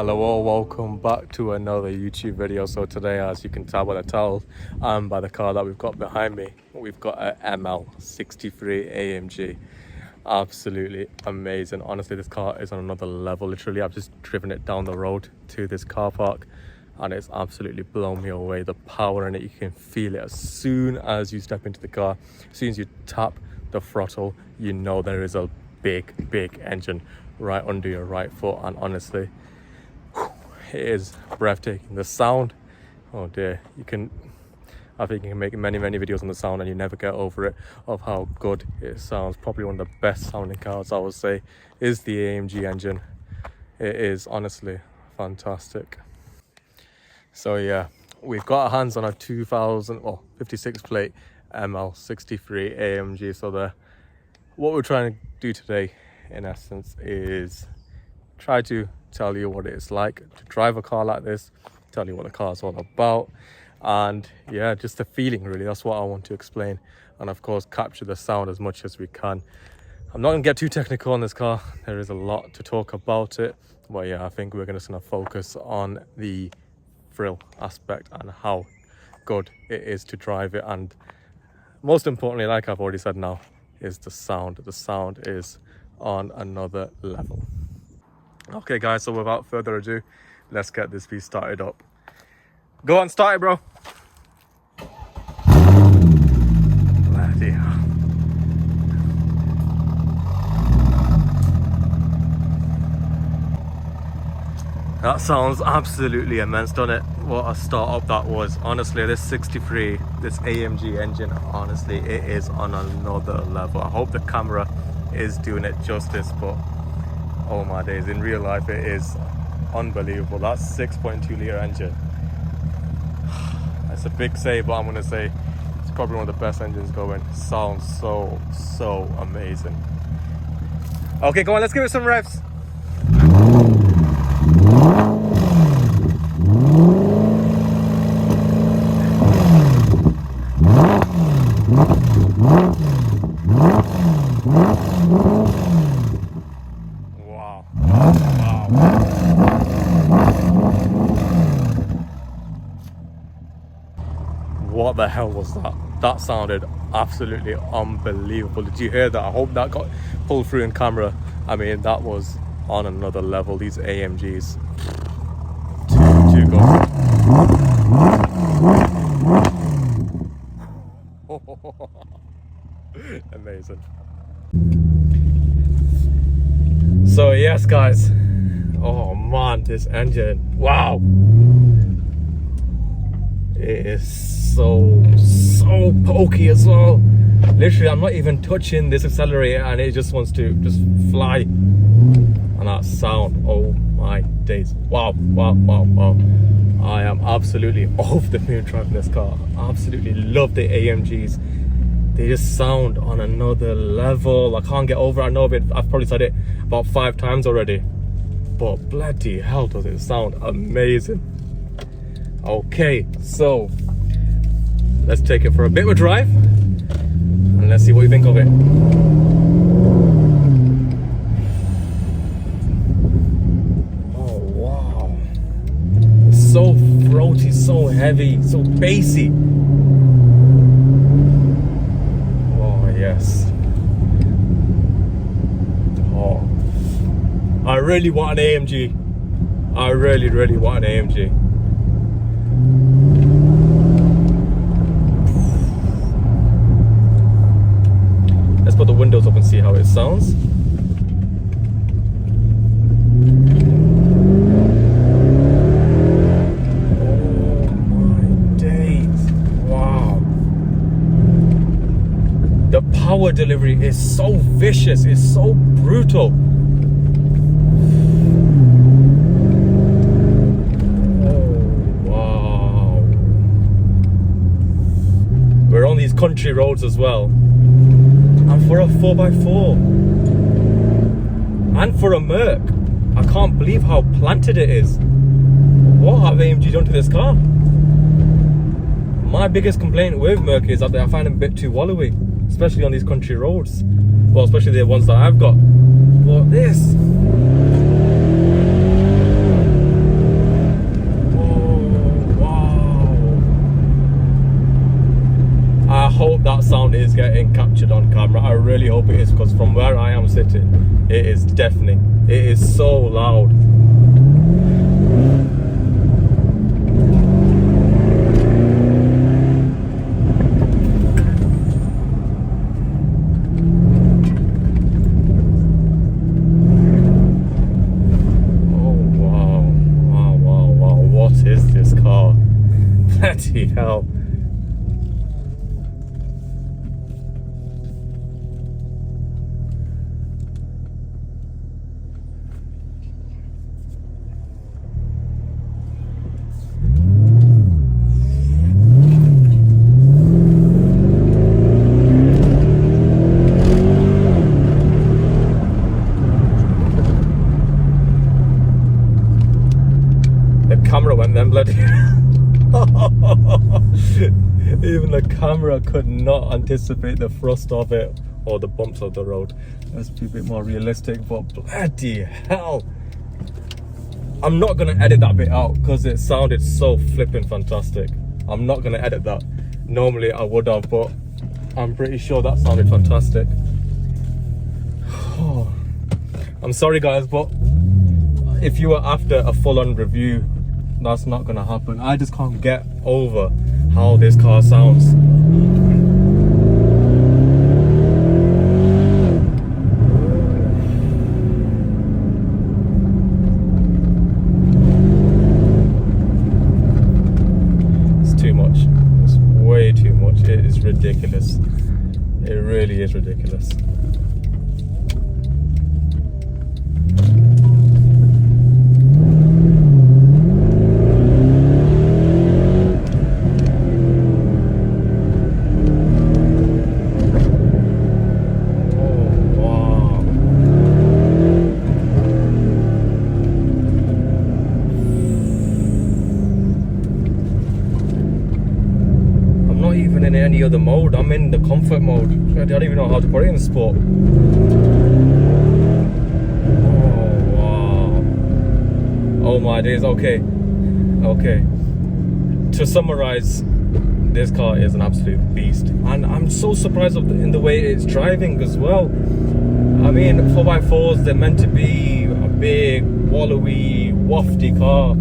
Hello all, welcome back to another YouTube video. So today, as you can tell by the title and by the car that we've got behind me, we've got an ML63 AMG. Absolutely amazing. Honestly, this car is on another level. Literally, I've just driven it down the road to this car park and it's absolutely blown me away. The power in it, you can feel it as soon as you step into the car. As soon as you tap the throttle, you know there is a big engine right under your right foot. And honestly, it is breathtaking. The sound, oh dear, I think you can make many videos on the sound and you never get over it of how good it sounds. Probably one of the best sounding cars, I would say, is the AMG engine. It is honestly fantastic. So yeah, we've got our hands on a 56 plate ML63 AMG. So what we're trying to do today in essence is try to tell you what it's like to drive a car like this, tell you what the car is all about, and yeah, just the feeling really. That's what I want to explain, and of course capture the sound as much as we can. I'm not gonna get too technical on this car. There is a lot to talk about it, but yeah, I think we're just gonna focus on the thrill aspect and how good it is to drive it, and most importantly, like I've already said now, is the sound. The sound is on another level. Okay guys, so without further ado, let's get this piece started up. Go on, start it, bro. Bloody hell. That sounds absolutely immense, doesn't it? What a start up that was. Honestly, this AMG engine, honestly, it is on another level. I hope the camera is doing it justice, but oh my days, in real life it is unbelievable. That 6.2 litre engine, it's a big say, but I'm gonna say it's probably one of the best engines going. Sounds so amazing. Okay, go on, let's give it some revs. What the hell was that? That sounded absolutely unbelievable. Did you hear that? I hope that got pulled through in camera. I mean, that was on another level. These AMGs, too good. Amazing. So yes guys, oh man, this engine, wow, it is so pokey as well. Literally, I'm not even touching this accelerator and it just wants to just fly. And that sound, oh my days, wow. I am absolutely over the moon driving this car. Absolutely love the AMGs. They just sound on another level. I can't get over it. I know of it, I've probably said it about 5 times already, but bloody hell does it sound amazing. Okay, so let's take it for a bit of a drive and let's see what you think of it. Oh wow, it's so throaty, so heavy, so bassy. Oh yes. Oh, I really want an AMG. I really want an AMG. Let's put the windows up and see how it sounds. Oh my days, wow. The power delivery is so vicious, it's so brutal. Oh wow. We're on these country roads as well. And for a 4x4 and for a Merc, I can't believe how planted it is. What have AMG done to this car? My biggest complaint with Merc is that I find them a bit too wallowy, especially on these country roads. Well, especially the ones that I've got. But this, sound is getting captured on camera. I really hope it is, because from where I am sitting, it is deafening. It is so loud. Bloody hell. The camera went then, bloody even the camera could not anticipate the thrust of it or the bumps of the road. Let's be a bit more realistic, but bloody hell. I'm not gonna edit that bit out because it sounded so flipping fantastic. I'm not gonna edit that. Normally I would have, but I'm pretty sure that sounded fantastic. I'm sorry guys, but if you were after a full-on review, that's not gonna happen. I just can't get over how this car sounds. It's too much. It's way too much. It is ridiculous. It really is ridiculous. In any other mode. I'm in the comfort mode. I don't even know how to put it in sport. Oh wow. Oh my days. Okay. To summarize, this car is an absolute beast, and I'm so surprised in the way it's driving as well. I mean, 4x4s, they're meant to be a big, wallowy, wafty car.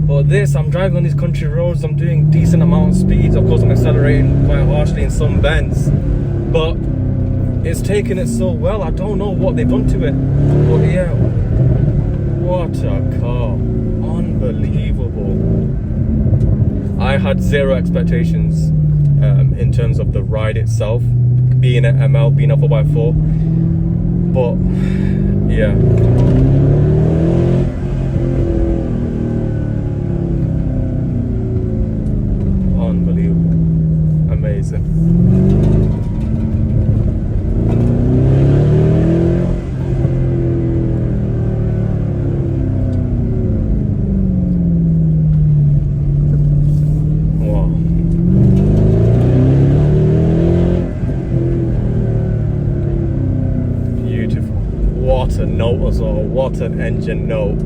But this, I'm driving on these country roads, I'm doing decent amount of speeds. Of course, I'm accelerating quite harshly in some bends, but it's taking it so well. I don't know what they've done to it. But yeah, what a car. Unbelievable. I had zero expectations in terms of the ride itself, being an ML, being a 4x4. But yeah. Amazing. Wow. Beautiful. What a note as well. What an engine note.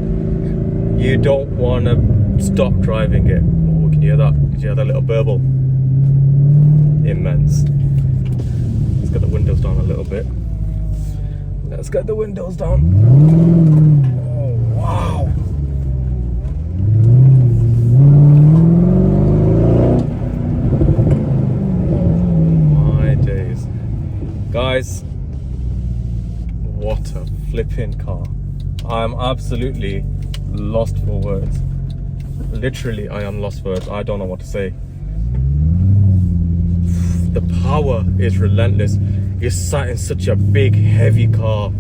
You don't want to stop driving it. Oh, can you hear that? Did you hear that little burble? Immense. Let's get the windows down a little bit. Let's get the windows down. Oh wow. Oh my days. Guys, what a flipping car. I'm absolutely lost for words. Literally, I am lost for words. I don't know what to say. The power is relentless. You're sat in such a big, heavy car,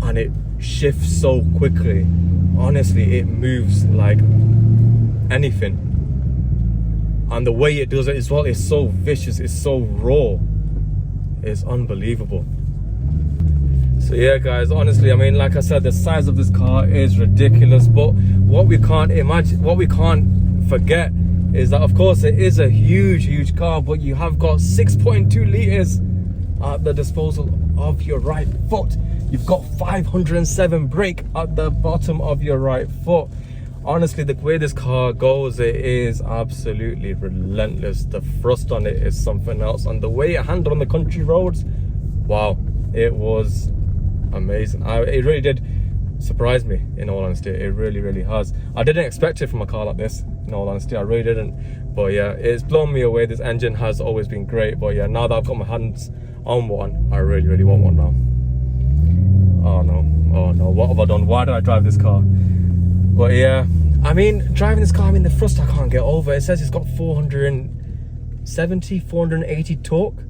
and it shifts so quickly. Honestly, it moves like anything. And the way it does it as well is so vicious, it's so raw. It's unbelievable. So yeah guys, honestly, I mean, like I said, the size of this car is ridiculous, but what we can't forget is that, of course, it is a huge car, but you have got 6.2 litres at the disposal of your right foot. You've got 507 brake at the bottom of your right foot. honestly, the way this car goes, it is absolutely relentless. The thrust on it is something else, and the way it handled on the country roads, wow, it was amazing. It really did surprise me, in all honesty. It really has. I didn't expect it from a car like this, in all honesty. I really didn't. But yeah, it's blown me away. This engine has always been great, but yeah, now that I've got my hands on one, I really want one now. Oh no, what have I done? Why did I drive this car? But yeah, I mean, driving this car, I mean, the thrust I can't get over. It says it's got 470, 480 torque.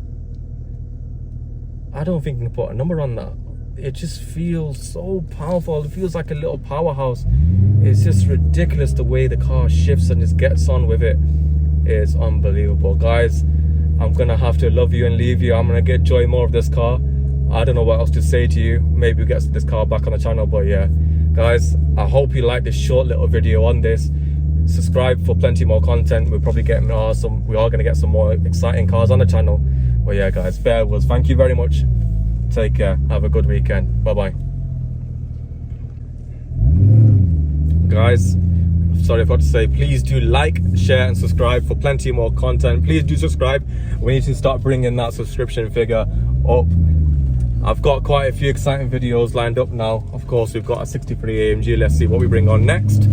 I don't think you can put a number on that. It just feels so powerful. It feels like a little powerhouse. It's just ridiculous the way the car shifts and just gets on with it. It's unbelievable. Guys, I'm gonna have to love you and leave you. I'm gonna get enjoy more of this car. I don't know what else to say to you. Maybe we'll get this car back on the channel, but yeah. Guys, I hope you like this short little video on this. Subscribe for plenty more content. We're probably getting we are going to get some more exciting cars on the channel. But yeah, guys, bear with us. Thank you very much. Take care. Have a good weekend. Bye bye. Guys, sorry, I forgot to say, please do like, share and subscribe for plenty more content. Please do subscribe. We need to start bringing that subscription figure up. I've got quite a few exciting videos lined up now. Of course, we've got a 63 AMG. Let's see what we bring on next.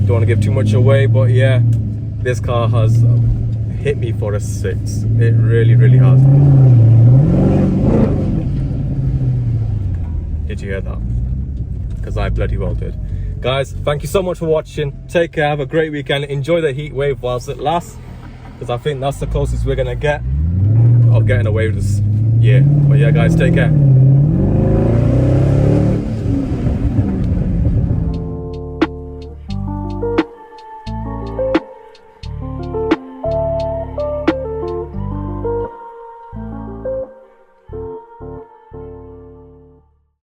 Don't want to give too much away, but yeah, this car has hit me for a 6. It really has. Did you hear that? Because I bloody well did. Guys, thank you so much for watching. Take care, have a great weekend. Enjoy the heat wave whilst it lasts, because I think that's the closest we're gonna get of getting away with this year. But yeah, guys, take care.